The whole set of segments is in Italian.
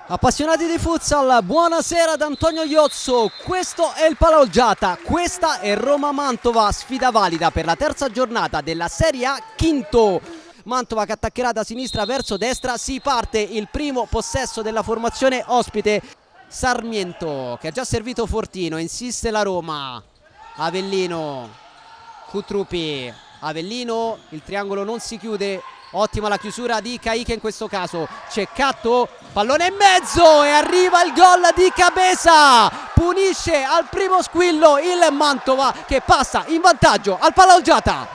Appassionati di futsal, buonasera da Antonio Iozzo. Questo è il Palaoggiata, questa è Roma-Mantova, sfida valida per la terza giornata della Serie A quinto. Mantova che attaccherà da sinistra verso destra, si parte il primo possesso della formazione ospite. Sarmiento che ha già servito Fortino, insiste la Roma, Avellino, Cutrupi, Avellino, il triangolo non si chiude. Ottima la chiusura di Caiche in questo caso. Ceccato, pallone in mezzo e arriva il gol di Cabeza. Punisce al primo squillo il Mantova che passa in vantaggio al Palaoggiata.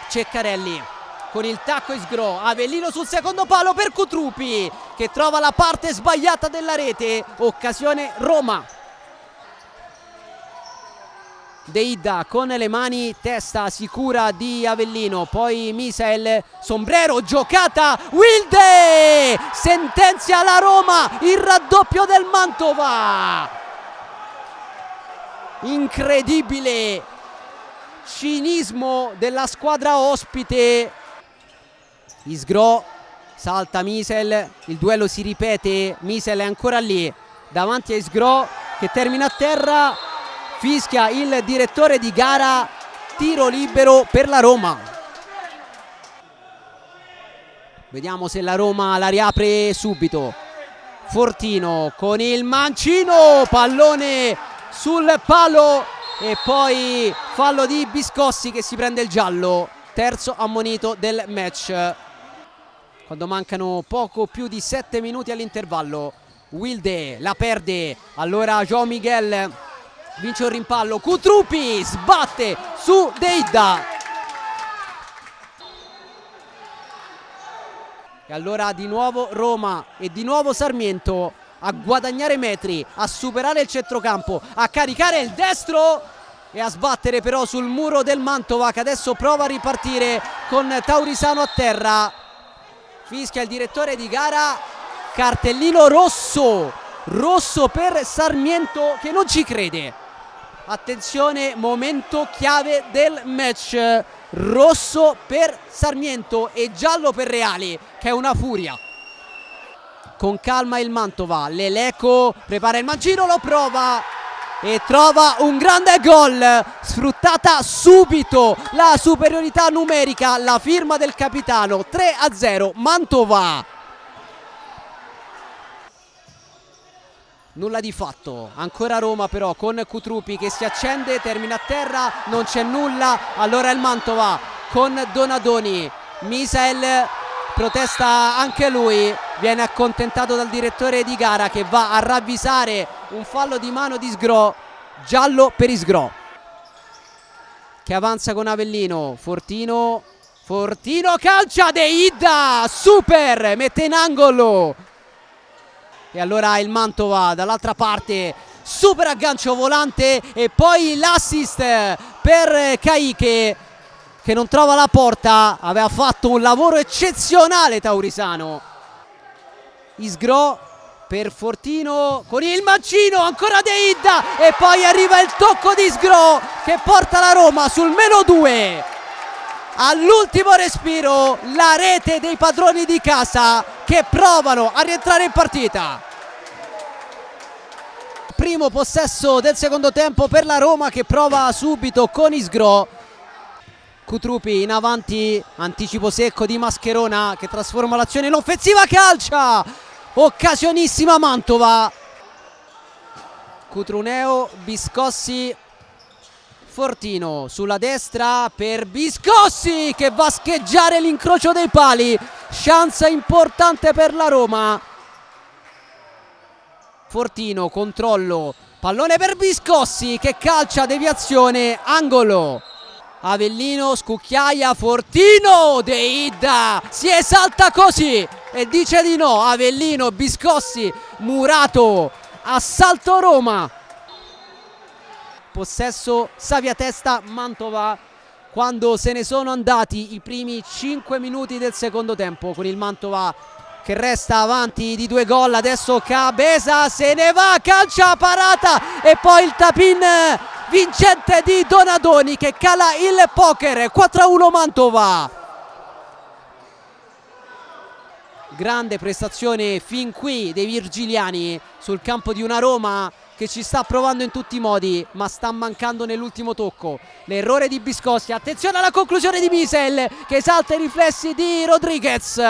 Ceccarelli con il tacco Isgro, Avellino sul secondo palo per Cutrupi che trova la parte sbagliata della rete. Occasione Roma. Deida con le mani, testa sicura di Avellino, poi Misael, sombrero, giocata, Wilde sentenzia la Roma, il raddoppio del Mantova. Incredibile cinismo della squadra ospite. Isgro, salta Misael, il duello si ripete, Misael è ancora lì, davanti a Isgro che termina a terra. Fischia il direttore di gara, tiro libero per la Roma. Vediamo se la Roma la riapre subito. Fortino con il mancino, pallone sul palo e poi fallo di Biscossi che si prende il giallo. Terzo ammonito del match. Quando mancano poco più di 7 minuti all'intervallo. Wilde la perde, allora João Miguel vince un rimpallo, Cutrupi sbatte su Deida. E allora di nuovo Roma e di nuovo Sarmiento a guadagnare metri, a superare il centrocampo, a caricare il destro e a sbattere però sul muro del Mantova che adesso prova a ripartire con Taurisano a terra. Fischia il direttore di gara, cartellino rosso, rosso per Sarmiento che non ci crede. Attenzione, momento chiave del match, rosso per Sarmiento e giallo per Reali che è una furia. Con calma il Mantova, Leleco prepara il mancino, lo prova e trova un grande gol, sfruttata subito la superiorità numerica, la firma del capitano. 3-0 Mantova. Nulla di fatto, ancora Roma però con Cutrupi che si accende, termina a terra, non c'è nulla, allora il Mantova con Donadoni, Misael protesta anche lui, viene accontentato dal direttore di gara che va a ravvisare un fallo di mano di Isgro, giallo per Isgro che avanza con Avellino, Fortino calcia, Deida, super, mette in angolo. E allora il Mantova dall'altra parte, super aggancio volante e poi l'assist per Caiche che non trova la porta, aveva fatto un lavoro eccezionale Taurisano. Isgro per Fortino con il mancino, ancora Deida e poi arriva il tocco di Isgro che porta la Roma sul -2. All'ultimo respiro la rete dei padroni di casa che provano a rientrare in partita. Primo possesso del secondo tempo per la Roma che prova subito con Isgro. Cutrupi in avanti, anticipo secco di Mascherona che trasforma l'azione in offensiva, calcia, occasionissima Mantova. Cutruneo, Biscossi, Fortino sulla destra per Biscossi che va a scheggiare l'incrocio dei pali, chance importante per la Roma. Fortino, controllo, pallone per Biscossi che calcia, deviazione, angolo. Avellino, scucchiaia, Fortino, Deida si esalta così e dice di no. Avellino, Biscossi, murato, assalto Roma. Possesso Saviatesta Mantova quando se ne sono andati i primi 5 minuti del secondo tempo con il Mantova che resta avanti di 2 gol. Adesso Cabeza se ne va, calcia, parata e poi il tap-in vincente di Donadoni che cala il poker. 4-1 Mantova. Grande prestazione fin qui dei virgiliani sul campo di una Roma che ci sta provando in tutti i modi, ma sta mancando nell'ultimo tocco. L'errore di Biscossi, attenzione alla conclusione di Misael che esalta i riflessi di Rodriguez.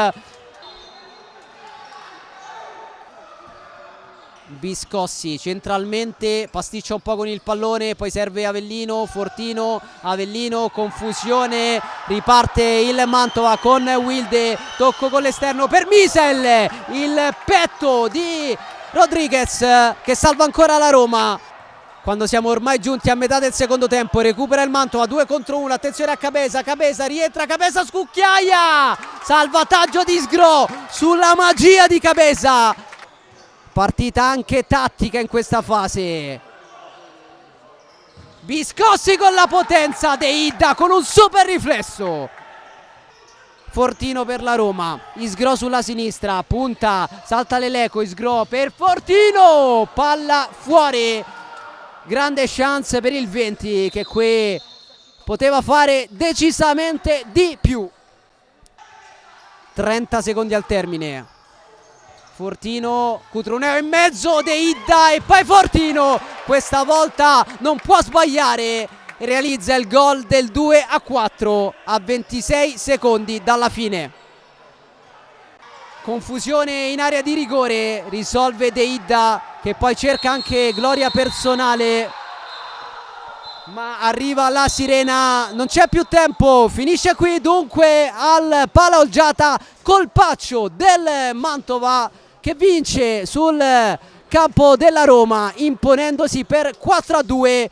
Biscossi centralmente pasticcia un po' con il pallone, poi serve Avellino, Fortino, Avellino, confusione, riparte il Mantova con Wilde, tocco con l'esterno per Misael, il petto di Rodriguez che salva ancora la Roma. Quando siamo ormai giunti a metà del secondo tempo recupera il Mantova, 2 contro 1, attenzione a Cabeza, Cabeza rientra, Cabeza scucchiaia, salvataggio di Sgro sulla magia di Cabeza. Partita anche tattica in questa fase. Biscossi con la potenza, De Idda con un super riflesso. Fortino per la Roma, Isgro sulla sinistra, punta, salta l'Eleco, Isgro per Fortino, palla fuori. Grande chance per il 20 che qui poteva fare decisamente di più. 30 secondi al termine. Fortino, Cutroneo in mezzo, De Idda e poi Fortino. Questa volta non può sbagliare. Realizza il gol del 2-4 a 26 secondi dalla fine. Confusione in area di rigore, risolve De Idda che poi cerca anche gloria personale, ma arriva la sirena, non c'è più tempo, finisce qui dunque al Pala Olgiata colpaccio del Mantova che vince sul campo della Roma imponendosi per 4-2